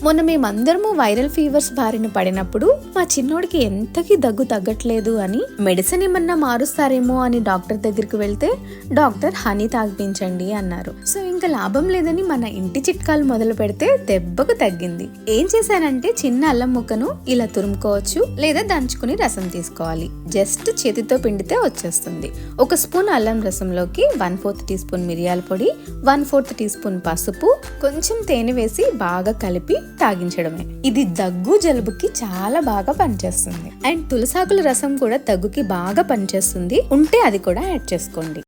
మొన్న మేమందరము viral fevers బారిన పడినప్పుడు మా చిన్నోడికి ఎంతకీ దగ్గు తగ్గట్లేదు అని మెడిసిన్ ఏమన్నా మారుస్తారేమో అని డాక్టర్ దగ్గరికి వెళ్తే డాక్టర్ హనీ తాగిపించండి అన్నారు. సో ఇంకా లాభం లేదని మన ఇంటి చిట్కాలు మొదలు పెడితే దెబ్బకు తగ్గింది. ఏం చేశానంటే చిన్న అల్లం ముక్కను ఇలా తురుముకోవచ్చు లేదా దంచుకుని రసం తీసుకోవాలి. జస్ట్ చేతితో పిండితే వచ్చేస్తుంది. 1 స్పూన్ అల్లం రసంలోకి 1/4 టీ స్పూన్ మిరియాల పొడి, 1/4 టీ స్పూన్ పసుపు, కొంచెం తేనె వేసి బాగా కలిపి తాగించడమే. ఇది దగ్గు జలుబుకి చాలా బాగా పనిచేస్తుంది. అండ్ తులసాకుల రసం కూడా దగ్గుకి బాగా పనిచేస్తుంది. ఉంటే అది కూడా యాడ్ చేసుకోండి.